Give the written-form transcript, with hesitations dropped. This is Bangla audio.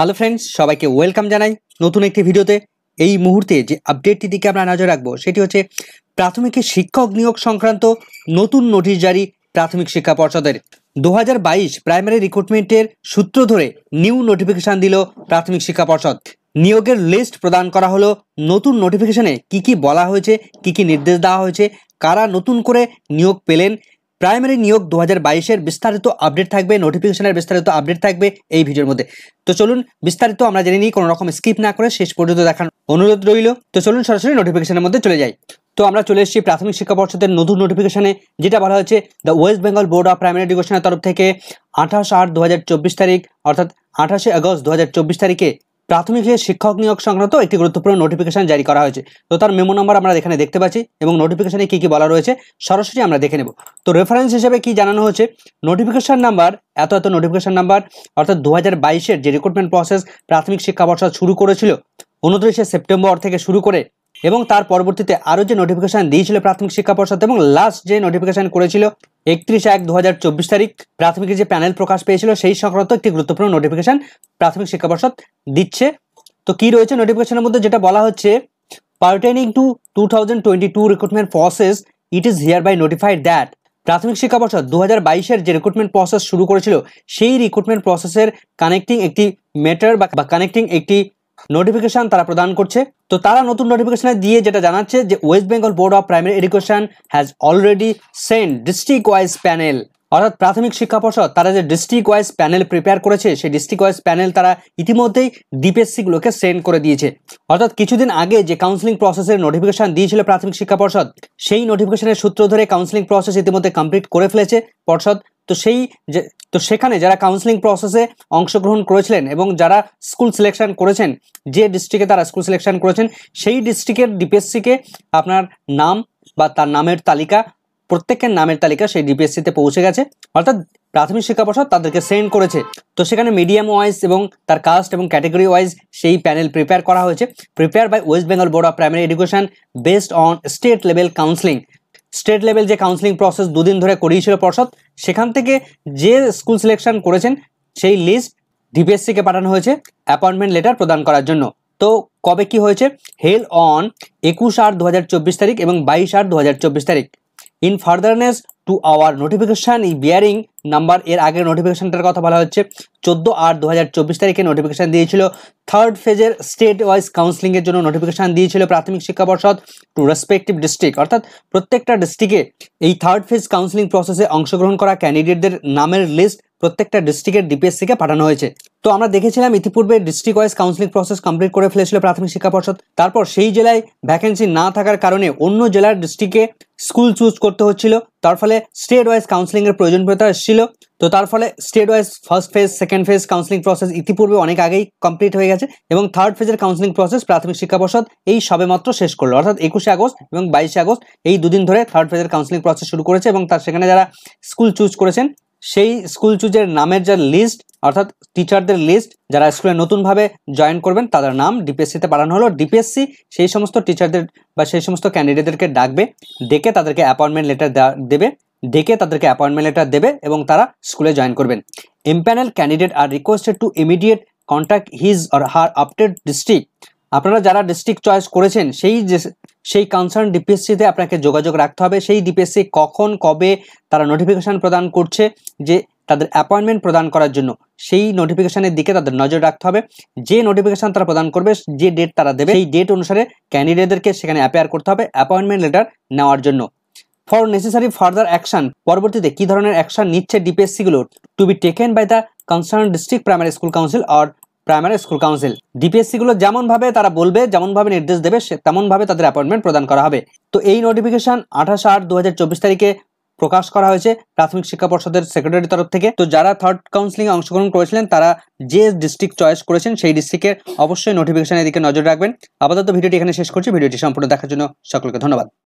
হ্যালো ফ্রেন্ডস, সবাইকে ওয়েলকাম জানাই নতুন একটি ভিডিওতে। এই মুহূর্তে যে আপডেটটির দিকে আমরা নজর রাখবো সেটি হচ্ছে প্রাথমিকের শিক্ষক নিয়োগ সংক্রান্ত নতুন নোটিশ জারি প্রাথমিক শিক্ষা পর্ষদের। 2022 প্রাইমারি রিক্রুটমেন্টের সূত্র ধরে নিউ নোটিফিকেশন দিল প্রাথমিক শিক্ষা পর্ষদ। নিয়োগের লিস্ট প্রদান করা হলো। নতুন নোটিফিকেশনে কি বলা হয়েছে, কি নির্দেশ দেওয়া হয়েছে, কারা নতুন করে নিয়োগ পেলেন, প্রাইমারি নিয়োগ 2022-এর বিস্তারিত আপডেট থাকবে, নোটিফিকেশনের বিস্তারিত আপডেট থাকবে এই ভিডিওর মধ্যে। তো চলুন বিস্তারিত আমরা জেনে নিই, কোনো রকম স্কিপ না করে শেষ পর্যন্ত দেখার অনুরোধ রইল। তো চলুন সরাসরি নোটিফিকেশনের মধ্যে চলে যাই। তো আমরা চলে এসেছি প্রাথমিক শিক্ষা পর্ষদের নতুন নোটিফিকেশনে, যেটা বলা হচ্ছে the West Bengal board of primary এডুকেশনের তরফ থেকে 28/8/2024 তারিখ অর্থাৎ 28 আগস্ট 2024 তারিখে প্রাথমিক শিক্ষক নিয়োগ সংক্রান্ত একটি গুরুত্বপূর্ণ নোটিফিকেশন জারি করা হয়েছে। তো তার মেমো নাম্বার আমরা এখানে দেখতে পাচ্ছি এবং নোটিফিকেশনে কি বলা রয়েছে সরাসরি আমরা দেখে নেব। তো রেফারেন্স হিসেবে কি জানানো হচ্ছে, নোটিফিকেশন নাম্বার এত নোটিফিকেশন নাম্বার অর্থাৎ 2022-এর যে রিক্রুটমেন্ট প্রসেস প্রাথমিক শিক্ষা পর্ষদ শুরু করেছিল 29 সেপ্টেম্বর থেকে শুরু করে, এবং তার পরবর্তীতে আরও যে নোটিফিকেশন দিয়েছিল প্রাথমিক শিক্ষা পর্ষদ, এবং লাস্ট যে নোটিফিকেশন করেছিল 31/1/2024 তারিখ প্রাথমিকের যে প্যানেল প্রকাশ পেয়েছিল সেই সংক্রান্ত একটি গুরুত্বপূর্ণ নোটিফিকেশন প্রাথমিক শিক্ষা পর্ষদ দিচ্ছে। তো কি রয়েছে নোটিফিকেশনের মধ্যে, যেটা বলা হচ্ছে pertaining to 2022 recruitment process it is hereby notified that প্রাথমিক শিক্ষা পর্ষদ 2022-এর যে রিক্রুটমেন্ট প্রসেস শুরু করেছিল সেই রিক্রুটমেন্ট প্রসেসের কানেক্টিং একটি ম্যাটার বা কানেক্টিং একটি নোটিফিকেশন তারা প্রদান করছে। তো তারা নতুন নোটিফিকেশনে দিয়ে যেটা জানাচ্ছে যে West Bengal board of primary education has already send district wise panel, অর্থাৎ প্রাথমিক শিক্ষা পর্ষদ তারা যে ডিস্ট্রিক্ট ওয়াইজ প্যানেল প্রিপেয়ার করেছে সেই ডিস্ট্রিক্ট ওয়াইজ প্যানেল তারা ইতিমধ্যেই ডিপিএসসিগুলোকে সেন্ড করে দিয়েছে। অর্থাৎ কিছুদিন আগে যে কাউন্সিলিং প্রসেসের নোটিফিকেশন দিয়েছিল প্রাথমিক শিক্ষা পর্ষদ, সেই নোটিফিকেশনের সূত্র ধরে কাউন্সিলিং প্রসেস ইতিমধ্যে কমপ্লিট করে ফেলেছে পর্ষদ। তো সেখানে যারা কাউন্সিলিং প্রসেসে অংশগ্রহণ করেছিলেন এবং যারা স্কুল সিলেকশন করেছেন, যে ডিস্ট্রিক্টে তারা স্কুল সিলেকশন করেছেন সেই ডিস্ট্রিক্টের ডিপিএসসিকে আপনার নাম বা তার নামের তালিকা, প্রত্যেকের নামের তালিকা সেই ডিপিএসসিতে পৌঁছে গেছে, অর্থাৎ প্রাথমিক শিক্ষা পর্ষদ তাদেরকে সেন্ড করেছে। তো সেখানে মিডিয়াম ওয়াইজ এবং তার কাস্ট এবং ক্যাটাগরি ওয়াইজ সেই প্যানেল প্রিপেয়ার করা হয়েছে, prepare by West Bengal board of primary education based on state level counselling. State level যে কাউন্সিলিং প্রসেস দুদিন ধরে করিয়েছিল পর্ষদ, সেখান থেকে যে স্কুল সিলেকশন করেছেন সেই লিস্ট ডিপিএসসিকে পাঠানো হয়েছে অ্যাপয়েন্টমেন্ট লেটার প্রদান করার জন্য। তো কবে কি হয়েছে, হেল অন 21/8/2024 তারিখ এবং 22/8/2024 তারিখ। In furtherance to our notification bearing number, এর আগের নোটিফিকেশনটার কথা বলা হচ্ছে 14/8/2024 তারিখে নোটিফিকেশন দিয়েছিল থার্ড ফেজের স্টেট ওয়াইজ কাউন্সিলিংয়ের জন্য নোটিফিকেশন দিয়েছিল প্রাথমিক শিক্ষা পর্ষদ টু রেসপেক্টিভ ডিস্ট্রিক্ট, অর্থাৎ প্রত্যেকটা ডিস্ট্রিক্টে এই থার্ড ফেজ কাউন্সিলিং প্রসেসে অংশগ্রহণ করা ক্যান্ডিডেটদের নামের লিস্ট প্রত্যেকটা ডিস্ট্রিক্টের ডিপিএসসিকে পাঠানো হয়েছে। তো আমরা দেখেছিলাম ইতিপূর্বে district wise counselling process complete করে ফেলেছিল প্রাথমিক শিক্ষা পর্ষদ, তারপর সেই জেলায় ভ্যাকেন্সি না থাকার কারণে অন্য জেলার ডিস্ট্রিক্টে স্কুল চুজ করতে হচ্ছিল, তার ফলে স্টেট ওয়াইজ কাউন্সিলিংয়ের প্রয়োজনীয়তা এসেছিল। তো তার ফলে state wise first phase second phase counselling process ইতিপূর্বে অনেক আগেই কমপ্লিট হয়ে গেছে, এবং থার্ড ফেজের কাউন্সিলিং প্রসেস প্রাথমিক শিক্ষা পর্ষদ এই সবেমাত্র শেষ করলো, অর্থাৎ 21 আগস্ট এবং 22 আগস্ট এই দুদিন ধরে থার্ড ফেজের কাউন্সিলিং প্রসেস শুরু করেছে, এবং তার সেখানে যারা স্কুল চুজ করেছেন সেই স্কুল চুজের নামের যা লিস্ট, অর্থাৎ টিচারদের লিস্ট যারা স্কুলে নতুনভাবে জয়েন করবেন তাদের নাম ডিপিএসসিতে পাঠানো হলো। ডিপিএসসি সেই সমস্ত টিচারদের বা সেই সমস্ত ক্যান্ডিডেটদেরকে ডাকবে, ডেকে তাদেরকে অ্যাপয়েন্টমেন্ট লেটার দেবে এবং তারা স্কুলে জয়েন করবেন। Empanel candidate are requested to immediate contact his or her update district. আপনারা যারা ডিস্ট্রিক্ট চয়েস করেছেন সেই কনসার্ন ডিপিএসসিতে আপনাকে যোগাযোগ রাখতে হবে। সেই ডিপিএসসি কখন কবে তারা নোটিফিকেশন প্রদান করছে যে তাদের অ্যাপয়েন্টমেন্ট প্রদান করার জন্য, সেই নোটিফিকেশনের দিকে তাদের নজর রাখতে হবে। যে নোটিফিকেশন তারা প্রদান করবে, যে ডেট তারা দেবে, সেই ডেট অনুসারে ক্যান্ডিডেটদেরকে সেখানে অ্যাপিয়ার করতে হবে অ্যাপয়েন্টমেন্ট লেটার নেওয়ার জন্য। ফর নেসেসারি ফার্দার অ্যাকশন, পরবর্তীতে কি ধরনের অ্যাকশন নিচ্ছে ডিপিএসসিগুলোর, to be taken by the concern district primary school council or primary school council. ডিপিএসসিগুলো যেমনভাবে তারা বলবে, যেমনভাবে নির্দেশ দেবে তেমনভাবে তাদের অ্যাপয়েন্টমেন্ট প্রদান করা হবে। তো এই নোটিফিকেশন 28/8/2024 তারিখে প্রকাশ করা হয়েছে প্রাথমিক শিক্ষা পর্ষদের সেক্রেটারির তরফ থেকে। তো যারা থার্ড কাউন্সিলিংয়ে অংশগ্রহণ করেছিলেন তারা যে ডিস্ট্রিক্ট চয়েস করেছেন সেই ডিস্ট্রিক্টের অবশ্যই নোটিফিকেশনের দিকে নজর রাখবেন। আপাতত ভিডিওটি এখানে শেষ করছি। ভিডিওটি সম্পূর্ণ দেখার জন্য সকলকে ধন্যবাদ।